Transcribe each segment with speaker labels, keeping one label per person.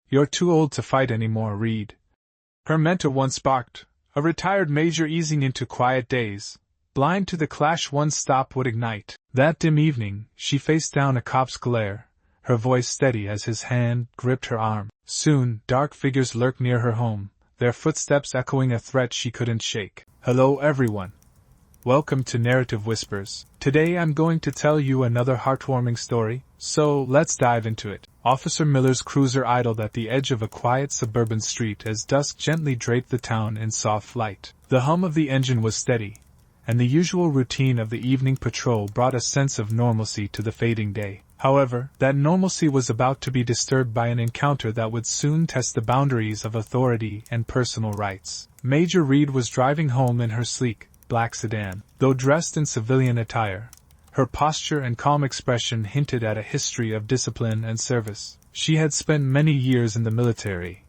Speaker 1: You're too old to fight anymore, Reed. Her mentor once barked, a retired major easing into quiet days, blind to the clash one stop would ignite. That dim evening, she faced down a cop's glare, her voice steady as his hand gripped her arm. Soon, dark figures lurked near her home, their footsteps echoing a threat she couldn't shake. Hello everyone. Welcome to Narrative Whispers. Today I'm going to tell you another heartwarming story, so let's dive into it. Officer Miller's cruiser idled at the edge of a quiet suburban street as dusk gently draped the town in soft light. The hum of the engine was steady, and the usual routine of the evening patrol brought a sense of normalcy to the fading day. However, that normalcy was about to be disturbed by an encounter that would soon test the boundaries of authority and personal rights. Major Reed was driving home in her sleek, black sedan. Though dressed in civilian attire, her posture and calm expression hinted at a history of discipline and service. She had spent many years in the military,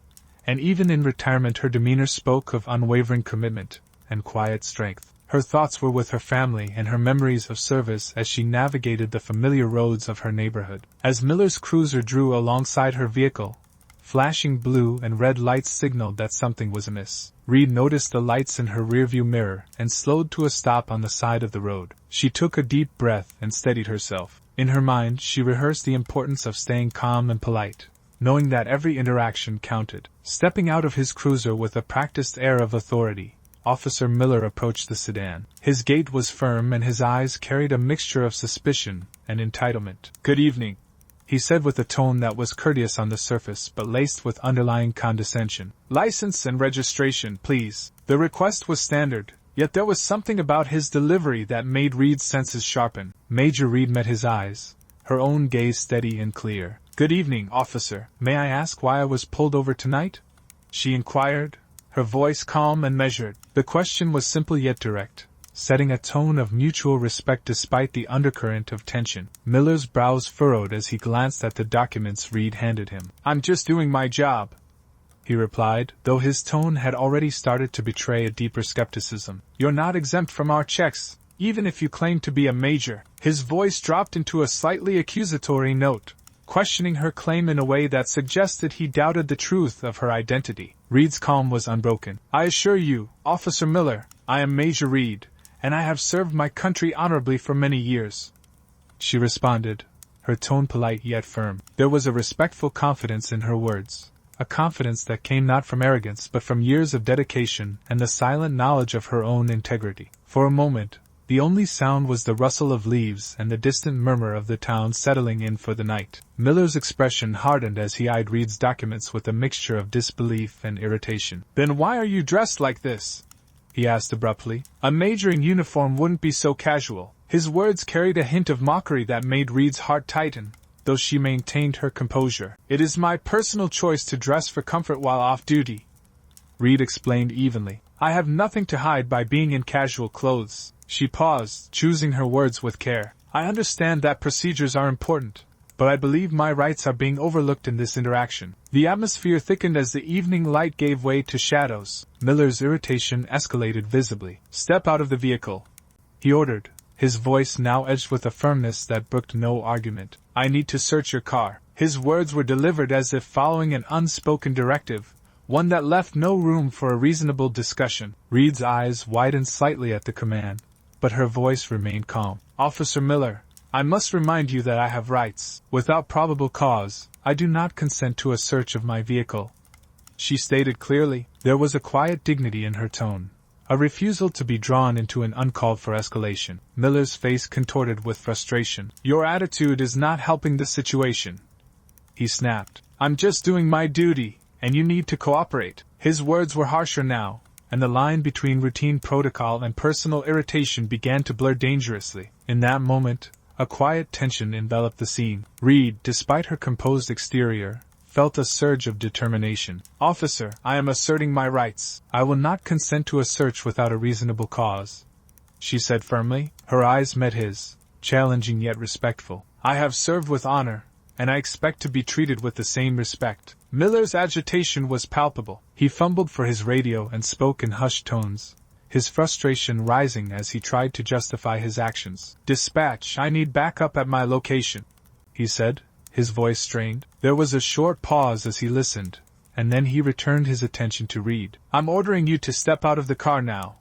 Speaker 1: and even in retirement her demeanor spoke of unwavering commitment and quiet strength. Her thoughts were with her family and her memories of service as she navigated the familiar roads of her neighborhood. As Miller's cruiser drew alongside her vehicle, flashing blue and red lights signaled that something was amiss. Reed noticed the lights in her rearview mirror and slowed to a stop on the side of the road. She took a deep breath and steadied herself. In her mind, she rehearsed the importance of staying calm and polite, knowing that every interaction counted. Stepping out of his cruiser with a practiced air of authority, Officer Miller approached the sedan. His gait was firm and his eyes carried a mixture of suspicion and entitlement. "Good evening," he said with a tone that was courteous on the surface but laced with underlying condescension. "License and registration, please." The request was standard, yet there was something about his delivery that made Reed's senses sharpen. Major Reed met his eyes, her own gaze steady and clear. "Good evening, officer. May I ask why I was pulled over tonight?" she inquired, her voice calm and measured. The question was simple yet direct, setting a tone of mutual respect despite the undercurrent of tension. Miller's brows furrowed as he glanced at the documents Reed handed him. "I'm just doing my job," he replied, though his tone had already started to betray a deeper skepticism. "You're not exempt from our checks, even if you claim to be a major." His voice dropped into a slightly accusatory note, questioning her claim in a way that suggested he doubted the truth of her identity. Reed's calm was unbroken. "I assure you, Officer Miller, I am Major Reed, and I have served my country honorably for many years," she responded, her tone polite yet firm. There was a respectful confidence in her words, a confidence that came not from arrogance but from years of dedication and the silent knowledge of her own integrity. For a moment, the only sound was the rustle of leaves and the distant murmur of the town settling in for the night. Miller's expression hardened as he eyed Reed's documents with a mixture of disbelief and irritation. "Then why are you dressed like this?" he asked abruptly. "A major in uniform wouldn't be so casual." His words carried a hint of mockery that made Reed's heart tighten, though she maintained her composure. "It is my personal choice to dress for comfort while off duty," Reed explained evenly. "I have nothing to hide by being in casual clothes." She paused, choosing her words with care. "I understand that procedures are important, but I believe my rights are being overlooked in this interaction." The atmosphere thickened as the evening light gave way to shadows. Miller's irritation escalated visibly. "Step out of the vehicle," he ordered, his voice now edged with a firmness that brooked no argument. "I need to search your car." His words were delivered as if following an unspoken directive, one that left no room for a reasonable discussion. Reed's eyes widened slightly at the command, but her voice remained calm. "Officer Miller, I must remind you that I have rights. Without probable cause, I do not consent to a search of my vehicle," she stated clearly. There was a quiet dignity in her tone, a refusal to be drawn into an uncalled-for escalation. Miller's face contorted with frustration. "Your attitude is not helping the situation," he snapped. "I'm just doing my duty, and you need to cooperate." His words were harsher now, and the line between routine protocol and personal irritation began to blur dangerously. In that moment, a quiet tension enveloped the scene. Reed, despite her composed exterior, felt a surge of determination. "Officer, I am asserting my rights. I will not consent to a search without a reasonable cause," she said firmly. Her eyes met his, challenging yet respectful. "I have served with honor, and I expect to be treated with the same respect." Miller's agitation was palpable. He fumbled for his radio and spoke in hushed tones, his frustration rising as he tried to justify his actions. "Dispatch, I need backup at my location," he said, his voice strained. There was a short pause as he listened, and then he returned his attention to Reed. "I'm ordering you to step out of the car now,"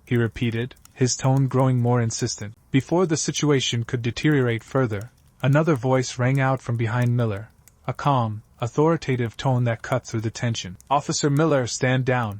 Speaker 1: he repeated, his tone growing more insistent. Before the situation could deteriorate further, another voice rang out from behind Miller, a calm, authoritative tone that cut through the tension. "Officer Miller, stand down,"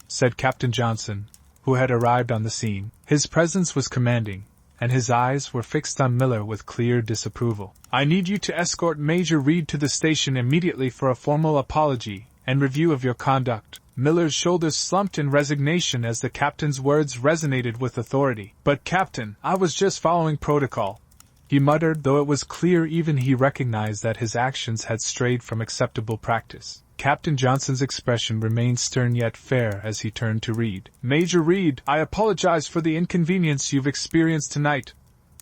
Speaker 1: said Captain Johnson, who had arrived on the scene. His presence was commanding, and his eyes were fixed on Miller with clear disapproval. "I need you to escort Major Reed to the station immediately for a formal apology and review of your conduct." Miller's shoulders slumped in resignation as the captain's words resonated with authority. "But Captain, I was just following protocol," he muttered, though it was clear even he recognized that his actions had strayed from acceptable practice. Captain Johnson's expression remained stern yet fair as he turned to Reed. "Major Reed, I apologize for the inconvenience you've experienced tonight,"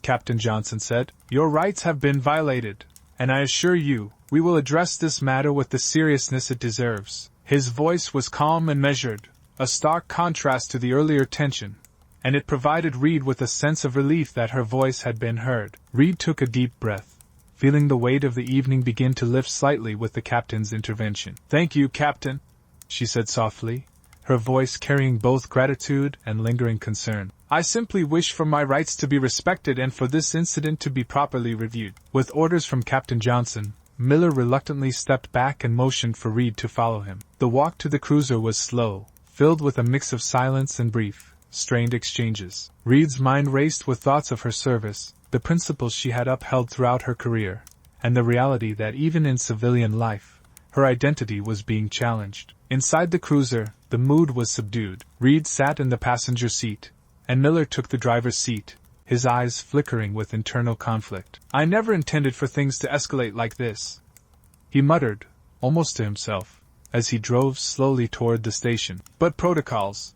Speaker 1: Captain Johnson said. "Your rights have been violated, and I assure you, we will address this matter with the seriousness it deserves." His voice was calm and measured, a stark contrast to the earlier tension, and it provided Reed with a sense of relief that her voice had been heard. Reed took a deep breath, feeling the weight of the evening begin to lift slightly with the captain's intervention. "Thank you, Captain," she said softly, her voice carrying both gratitude and lingering concern. "I simply wish for my rights to be respected and for this incident to be properly reviewed." With orders from Captain Johnson, Miller reluctantly stepped back and motioned for Reed to follow him. The walk to the cruiser was slow, filled with a mix of silence and brief, strained exchanges. Reed's mind raced with thoughts of her service, the principles she had upheld throughout her career, and the reality that even in civilian life, her identity was being challenged. Inside the cruiser, the mood was subdued. Reed sat in the passenger seat, and Miller took the driver's seat, his eyes flickering with internal conflict. "I never intended for things to escalate like this," he muttered, almost to himself, as he drove slowly toward the station. "But protocols.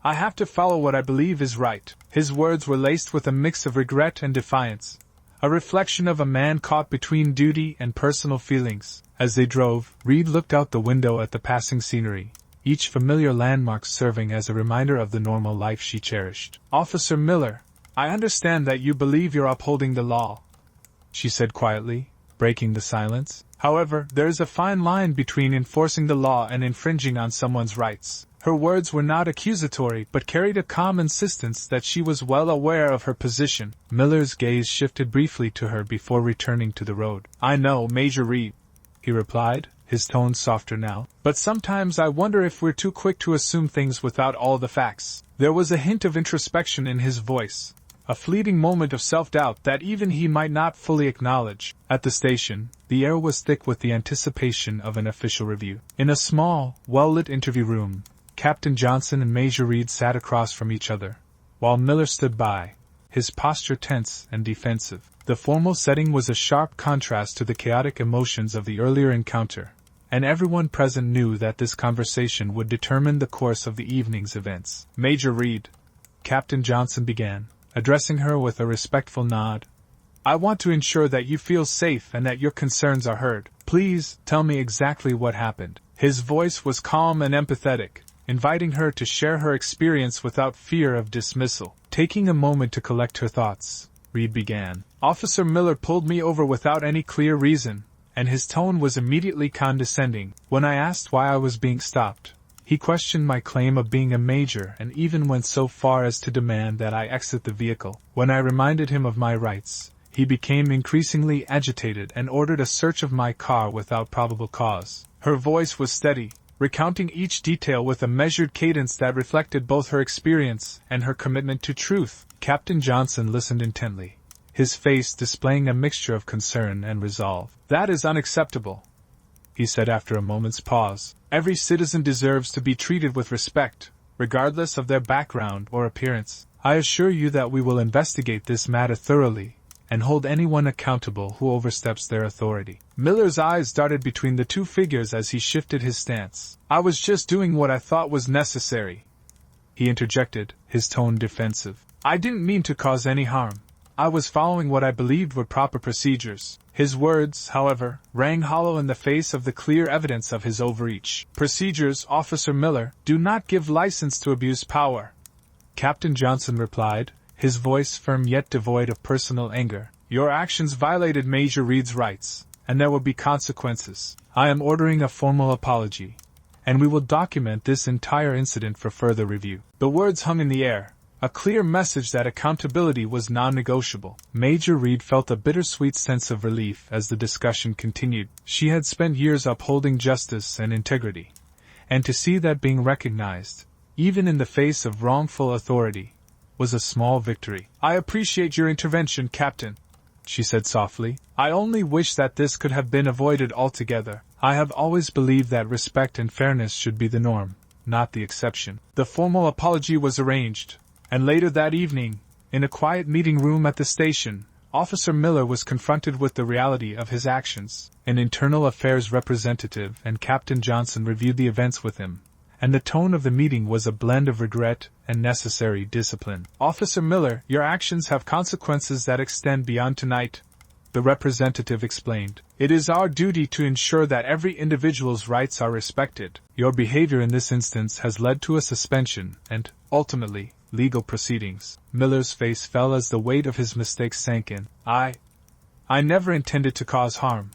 Speaker 1: I have to follow what I believe is right." His words were laced with a mix of regret and defiance, a reflection of a man caught between duty and personal feelings. As they drove, Reed looked out the window at the passing scenery, each familiar landmark serving as a reminder of the normal life she cherished. "Officer Miller, I understand that you believe you're upholding the law," she said quietly, breaking the silence. "However, there is a fine line between enforcing the law and infringing on someone's rights." Her words were not accusatory but carried a calm insistence that she was well aware of her position. Miller's gaze shifted briefly to her before returning to the road. "I know, Major Reed," he replied, his tone softer now, "but sometimes I wonder if we're too quick to assume things without all the facts." There was a hint of introspection in his voice, a fleeting moment of self-doubt that even he might not fully acknowledge. At the station, the air was thick with the anticipation of an official review. In a small, well-lit interview room, Captain Johnson and Major Reed sat across from each other, while Miller stood by, his posture tense and defensive. The formal setting was a sharp contrast to the chaotic emotions of the earlier encounter, and everyone present knew that this conversation would determine the course of the evening's events. "Major Reed," Captain Johnson began, addressing her with a respectful nod, "I want to ensure that you feel safe and that your concerns are heard. Please, tell me exactly what happened." His voice was calm and empathetic, inviting her to share her experience without fear of dismissal. Taking a moment to collect her thoughts, Reed began. "Officer Miller pulled me over without any clear reason, and his tone was immediately condescending. When I asked why I was being stopped, he questioned my claim of being a major and even went so far as to demand that I exit the vehicle. When I reminded him of my rights, he became increasingly agitated and ordered a search of my car without probable cause." Her voice was steady, recounting each detail with a measured cadence that reflected both her experience and her commitment to truth. Captain Johnson listened intently, his face displaying a mixture of concern and resolve. "That is unacceptable," he said after a moment's pause. "Every citizen deserves to be treated with respect, regardless of their background or appearance. I assure you that we will investigate this matter thoroughly and hold anyone accountable who oversteps their authority." Miller's eyes darted between the two figures as he shifted his stance. "I was just doing what I thought was necessary," he interjected, his tone defensive. "I didn't mean to cause any harm. I was following what I believed were proper procedures." His words, however, rang hollow in the face of the clear evidence of his overreach. "Procedures, Officer Miller, do not give license to abuse power," Captain Johnson replied, his voice firm yet devoid of personal anger. Your actions violated Major Reed's rights, and there will be consequences. I am ordering a formal apology, and we will document this entire incident for further review." The words hung in the air, a clear message that accountability was non-negotiable. Major Reed felt a bittersweet sense of relief as the discussion continued. She had spent years upholding justice and integrity, and to see that being recognized, even in the face of wrongful authority, was a small victory. "I appreciate your intervention, Captain," she said softly. "I only wish that this could have been avoided altogether. I have always believed that respect and fairness should be the norm, not the exception." The formal apology was arranged, and later that evening, in a quiet meeting room at the station, Officer Miller was confronted with the reality of his actions. An internal affairs representative and Captain Johnson reviewed the events with him, and the tone of the meeting was a blend of regret and necessary discipline. "Officer Miller, your actions have consequences that extend beyond tonight," the representative explained. "It is our duty to ensure that every individual's rights are respected. Your behavior in this instance has led to a suspension and, ultimately, legal proceedings." Miller's face fell as the weight of his mistakes sank in. I never intended to cause harm,"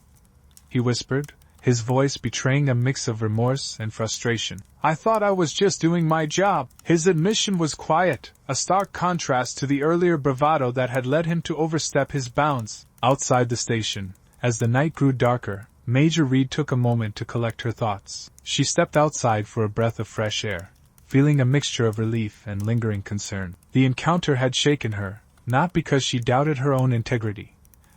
Speaker 1: he whispered, his voice betraying a mix of remorse and frustration. "I thought I was just doing my job." His admission was quiet, a stark contrast to the earlier bravado that had led him to overstep his bounds. Outside the station, as the night grew darker, Major Reed took a moment to collect her thoughts. She stepped outside for a breath of fresh air, feeling a mixture of relief and lingering concern. The encounter had shaken her, not because she doubted her own integrity,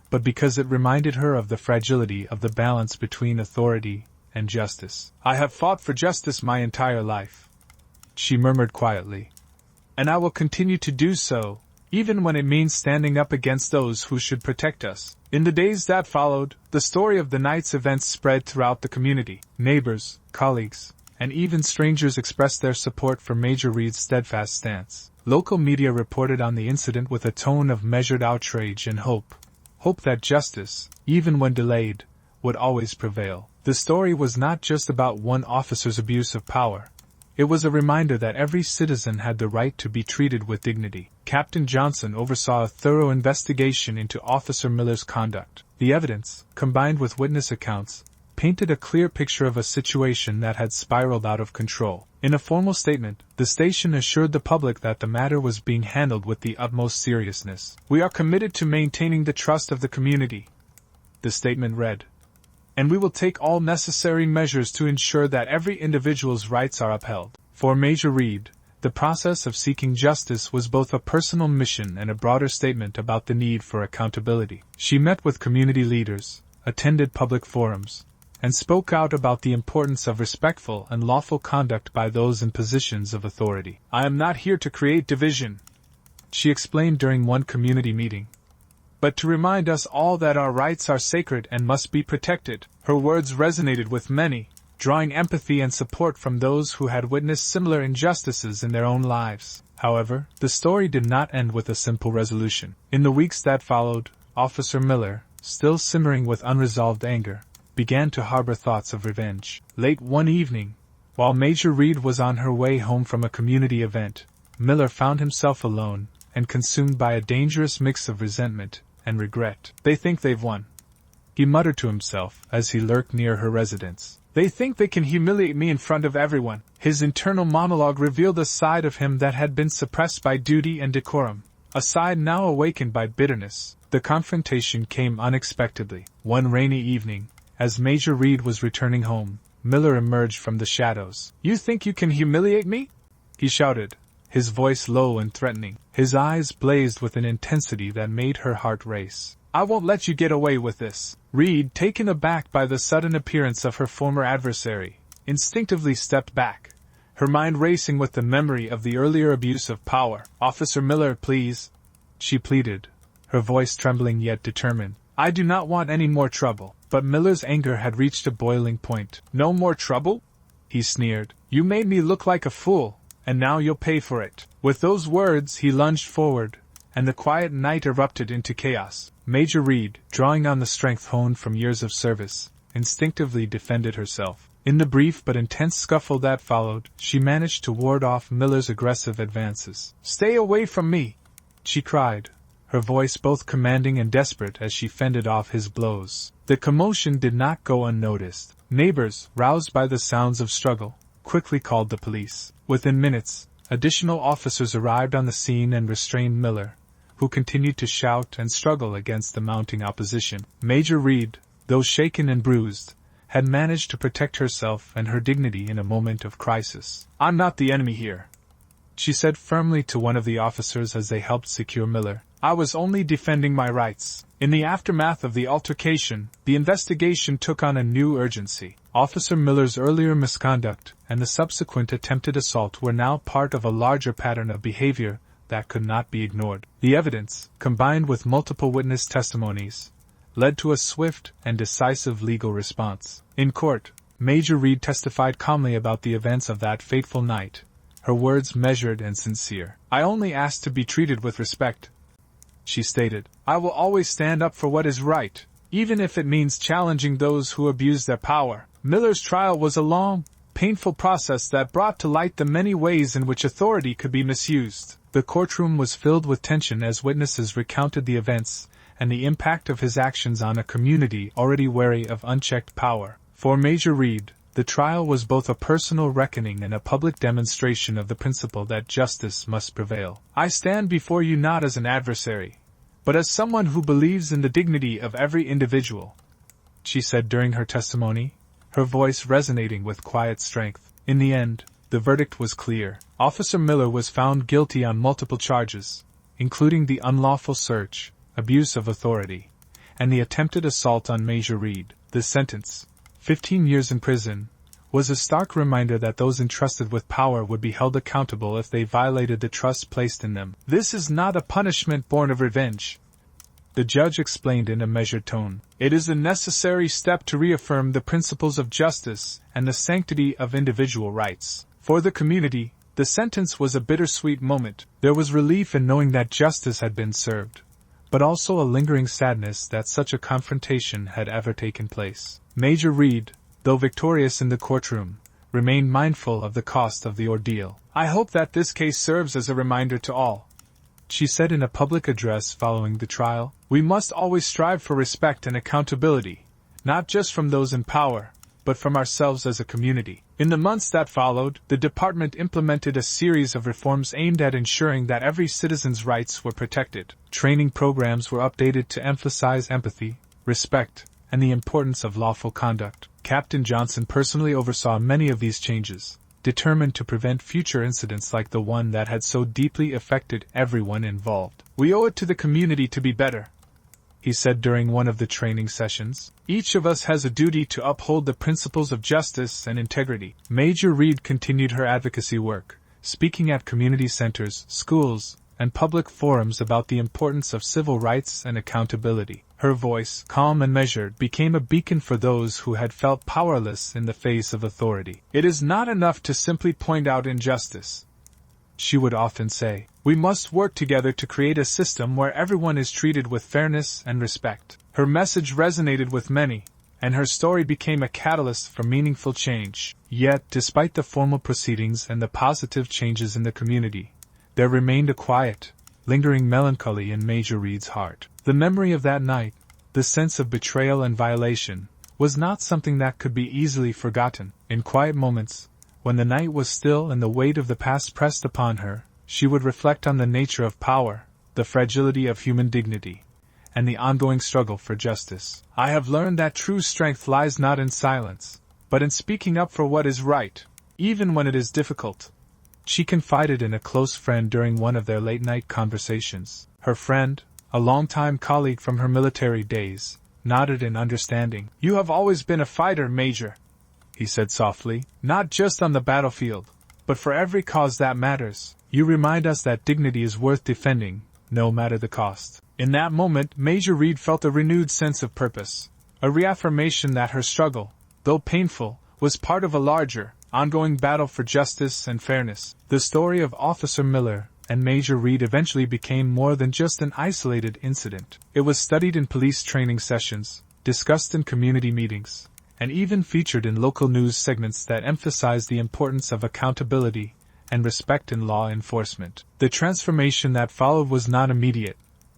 Speaker 1: but because it reminded her of the fragility of the balance between authority and justice. "I have fought for justice my entire life," she murmured quietly, "and I will continue to do so, even when it means standing up against those who should protect us." In the days that followed, the story of the night's events spread throughout the community. Neighbors, colleagues, and even strangers expressed their support for Major Reed's steadfast stance. Local media reported on the incident with a tone of measured outrage and hope that justice, even when delayed, would always prevail. The story was not just about one officer's abuse of power. It was a reminder that every citizen had the right to be treated with dignity. Captain Johnson oversaw a thorough investigation into Officer Miller's conduct. The evidence, combined with witness accounts, painted a clear picture of a situation that had spiraled out of control. In a formal statement, the station assured the public that the matter was being handled with the utmost seriousness. "We are committed to maintaining the trust of the community," the statement read, "and we will take all necessary measures to ensure that every individual's rights are upheld." For Major Reed, the process of seeking justice was both a personal mission and a broader statement about the need for accountability. She met with community leaders, attended public forums, and spoke out about the importance of respectful and lawful conduct by those in positions of authority. "I am not here to create division," she explained during one community meeting, "but to remind us all that our rights are sacred and must be protected." Her words resonated with many, drawing empathy and support from those who had witnessed similar injustices in their own lives. However, the story did not end with a simple resolution. In the weeks that followed, Officer Miller, still simmering with unresolved anger, began to harbor thoughts of revenge. Late one evening, while Major Reed was on her way home from a community event, Miller found himself alone and consumed by a dangerous mix of resentment and regret. "They think they've won," he muttered to himself as he lurked near her residence. "They think they can humiliate me in front of everyone." His internal monologue revealed a side of him that had been suppressed by duty and decorum, a side now awakened by bitterness. The confrontation came unexpectedly. One rainy evening, as Major Reed was returning home, Miller emerged from the shadows. "You think you can humiliate me?" he shouted, his voice low and threatening. His eyes blazed with an intensity that made her heart race. "I won't let you get away with this." Reed, taken aback by the sudden appearance of her former adversary, instinctively stepped back, her mind racing with the memory of the earlier abuse of power. "Officer Miller, please," she pleaded, her voice trembling yet determined. "I do not want any more trouble." But Miller's anger had reached a boiling point. "No more trouble?" he sneered. "You made me look like a fool, and now you'll pay for it." With those words he lunged forward, and the quiet night erupted into chaos. Major Reed, drawing on the strength honed from years of service, instinctively defended herself. In the brief but intense scuffle that followed, she managed to ward off Miller's aggressive advances. "Stay away from me!" she cried, her voice both commanding and desperate as she fended off his blows. The commotion did not go unnoticed. Neighbors, roused by the sounds of struggle, quickly called the police. Within minutes, additional officers arrived on the scene and restrained Miller, who continued to shout and struggle against the mounting opposition. Major Reed, though shaken and bruised, had managed to protect herself and her dignity in a moment of crisis. "I'm not the enemy here," she said firmly to one of the officers as they helped secure Miller. "I was only defending my rights." In the aftermath of the altercation, the investigation took on a new urgency. Officer Miller's earlier misconduct and the subsequent attempted assault were now part of a larger pattern of behavior that could not be ignored. The evidence, combined with multiple witness testimonies, led to a swift and decisive legal response. In court, Major Reed testified calmly about the events of that fateful night, her words measured and sincere. "I only asked to be treated with respect," she stated. "I will always stand up for what is right, even if it means challenging those who abuse their power." Miller's trial was a long, painful process that brought to light the many ways in which authority could be misused. The courtroom was filled with tension as witnesses recounted the events and the impact of his actions on a community already wary of unchecked power. For Major Reed, the trial was both a personal reckoning and a public demonstration of the principle that justice must prevail. "I stand before you not as an adversary, but as someone who believes in the dignity of every individual," she said during her testimony, her voice resonating with quiet strength. In the end, the verdict was clear. Officer Miller was found guilty on multiple charges, including the unlawful search, abuse of authority, and the attempted assault on Major Reed. The sentence, 15 years in prison, was a stark reminder that those entrusted with power would be held accountable if they violated the trust placed in them. "This is not a punishment born of revenge," the judge explained in a measured tone. "It is a necessary step to reaffirm the principles of justice and the sanctity of individual rights." For the community, the sentence was a bittersweet moment. There was relief in knowing that justice had been served, but also a lingering sadness that such a confrontation had ever taken place. Major Reed, though victorious in the courtroom, remained mindful of the cost of the ordeal. "I hope that this case serves as a reminder to all," she said in a public address following the trial. "We must always strive for respect and accountability, not just from those in power, but from ourselves as a community." In the months that followed, the department implemented a series of reforms aimed at ensuring that every citizen's rights were protected. Training programs were updated to emphasize empathy, respect, and the importance of lawful conduct. Captain Johnson personally oversaw many of these changes, determined to prevent future incidents like the one that had so deeply affected everyone involved. "We owe it to the community to be better," he said during one of the training sessions. "Each of us has a duty to uphold the principles of justice and integrity." Major Reed continued her advocacy work, speaking at community centers, schools, and public forums about the importance of civil rights and accountability. Her voice, calm and measured, became a beacon for those who had felt powerless in the face of authority. "It is not enough to simply point out injustice," she would often say. "We must work together to create a system where everyone is treated with fairness and respect." Her message resonated with many, and her story became a catalyst for meaningful change. Yet, despite the formal proceedings and the positive changes in the community, there remained a quiet, lingering melancholy in Major Reed's heart. The memory of that night, the sense of betrayal and violation, was not something that could be easily forgotten. In quiet moments, when the night was still and the weight of the past pressed upon her, she would reflect on the nature of power, the fragility of human dignity, and the ongoing struggle for justice. "I have learned that true strength lies not in silence, but in speaking up for what is right, even when it is difficult," she confided in a close friend during one of their late-night conversations. Her friend, a longtime colleague from her military days, nodded in understanding. "You have always been a fighter, Major," he said softly, "not just on the battlefield, but for every cause that matters. You remind us that dignity is worth defending, no matter the cost." In that moment, Major Reed felt a renewed sense of purpose, a reaffirmation that her struggle, though painful, was part of a larger, ongoing battle for justice and fairness. The story of Officer Miller and Major Reed eventually became more than just an isolated incident. It was studied in police training sessions, discussed in community meetings, and even featured in local news segments that emphasized the importance of accountability and respect in law enforcement. The transformation that followed was not immediate,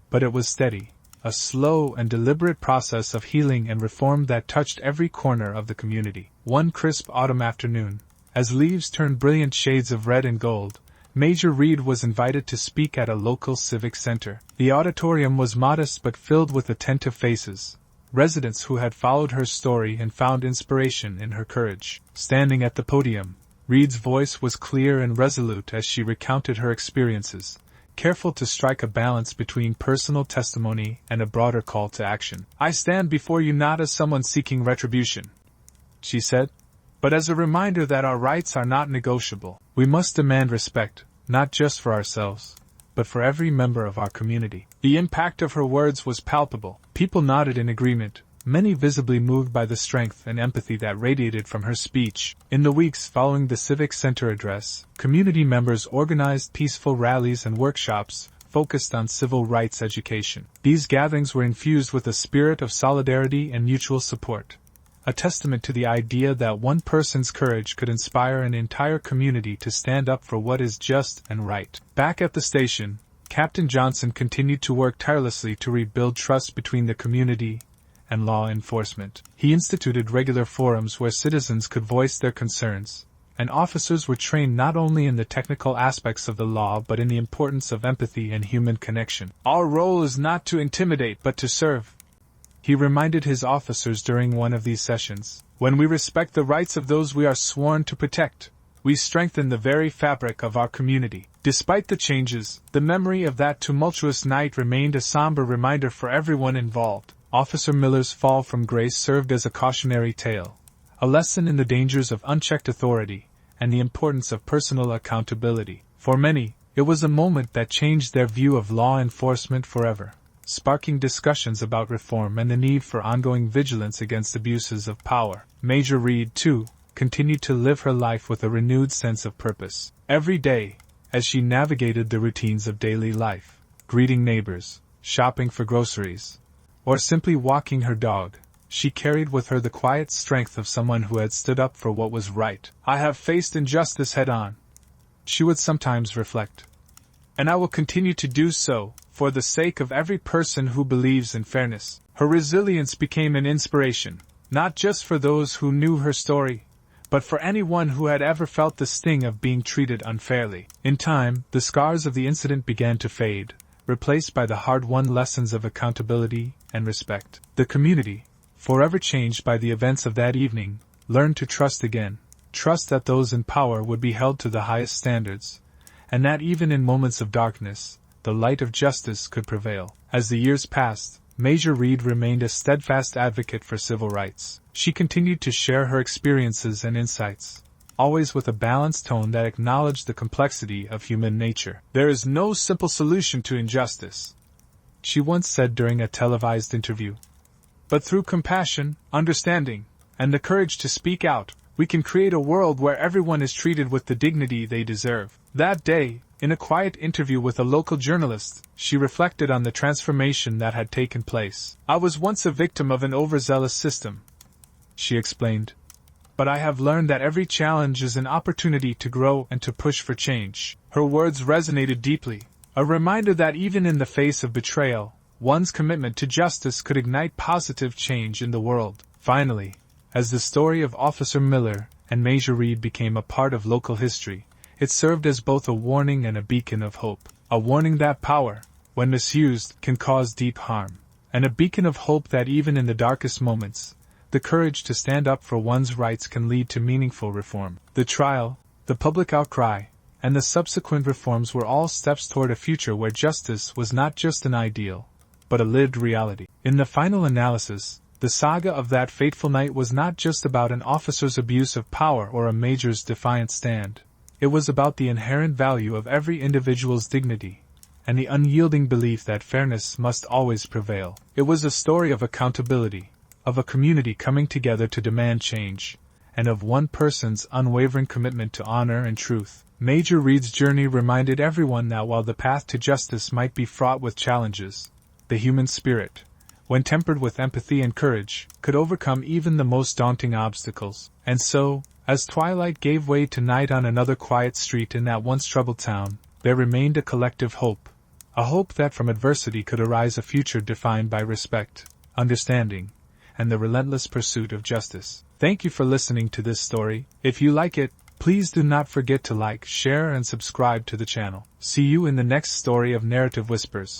Speaker 1: but it was steady, a slow and deliberate process of healing and reform that touched every corner of the community. One crisp autumn afternoon, as leaves turned brilliant shades of red and gold, Major Reed was invited to speak at a local civic center. The auditorium was modest but filled with attentive faces, residents who had followed her story and found inspiration in her courage. Standing at the podium, Reed's voice was clear and resolute as she recounted her experiences, careful to strike a balance between personal testimony and a broader call to action. "I stand before you not as someone seeking retribution," she said, "but as a reminder that our rights are not negotiable. We must demand respect, not just for ourselves, but for every member of our community." The impact of her words was palpable. People nodded in agreement, many visibly moved by the strength and empathy that radiated from her speech. In the weeks following the Civic Center address, community members organized peaceful rallies and workshops focused on civil rights education. These gatherings were infused with a spirit of solidarity and mutual support, a testament to the idea that one person's courage could inspire an entire community to stand up for what is just and right. Back at the station, Captain Johnson continued to work tirelessly to rebuild trust between the community and law enforcement. He instituted regular forums where citizens could voice their concerns, and officers were trained not only in the technical aspects of the law but in the importance of empathy and human connection. "Our role is not to intimidate but to serve," he reminded his officers during one of these sessions. "When we respect the rights of those we are sworn to protect, we strengthen the very fabric of our community." Despite the changes, the memory of that tumultuous night remained a somber reminder for everyone involved. Officer Miller's fall from grace served as a cautionary tale, a lesson in the dangers of unchecked authority and the importance of personal accountability. For many, it was a moment that changed their view of law enforcement forever, sparking discussions about reform and the need for ongoing vigilance against abuses of power. Major Reed, too, continued to live her life with a renewed sense of purpose. Every day, as she navigated the routines of daily life, greeting neighbors, shopping for groceries, or simply walking her dog, she carried with her the quiet strength of someone who had stood up for what was right. "I have faced injustice head-on," she would sometimes reflect, "and I will continue to do so, for the sake of every person who believes in fairness." Her resilience became an inspiration, not just for those who knew her story, but for anyone who had ever felt the sting of being treated unfairly. In time, the scars of the incident began to fade, replaced by the hard-won lessons of accountability and respect. The community, forever changed by the events of that evening, learned to trust again, trust that those in power would be held to the highest standards, and that even in moments of darkness, the light of justice could prevail. As the years passed, Major Reed remained a steadfast advocate for civil rights. She continued to share her experiences and insights, always with a balanced tone that acknowledged the complexity of human nature. "There is no simple solution to injustice," she once said during a televised interview. "But through compassion, understanding, and the courage to speak out, we can create a world where everyone is treated with the dignity they deserve." That day, in a quiet interview with a local journalist, she reflected on the transformation that had taken place. "I was once a victim of an overzealous system," she explained, "but I have learned that every challenge is an opportunity to grow and to push for change." Her words resonated deeply, a reminder that even in the face of betrayal, one's commitment to justice could ignite positive change in the world. Finally, as the story of Officer Miller and Major Reed became a part of local history, it served as both a warning and a beacon of hope. A warning that power, when misused, can cause deep harm, and a beacon of hope that even in the darkest moments, the courage to stand up for one's rights can lead to meaningful reform. The trial, the public outcry, and the subsequent reforms were all steps toward a future where justice was not just an ideal, but a lived reality. In the final analysis, the saga of that fateful night was not just about an officer's abuse of power or a major's defiant stand. It was about the inherent value of every individual's dignity, and the unyielding belief that fairness must always prevail. It was a story of accountability, of a community coming together to demand change, and of one person's unwavering commitment to honor and truth. Major Reed's journey reminded everyone that while the path to justice might be fraught with challenges, the human spirit, when tempered with empathy and courage, could overcome even the most daunting obstacles. And so, as twilight gave way to night on another quiet street in that once troubled town, there remained a collective hope, A hope that from adversity could arise a future defined by respect, understanding, and the relentless pursuit of justice. Thank you for listening to this story. If you like it, please do not forget to like, share, and subscribe to the channel. See you in the next story of Narrative Whispers.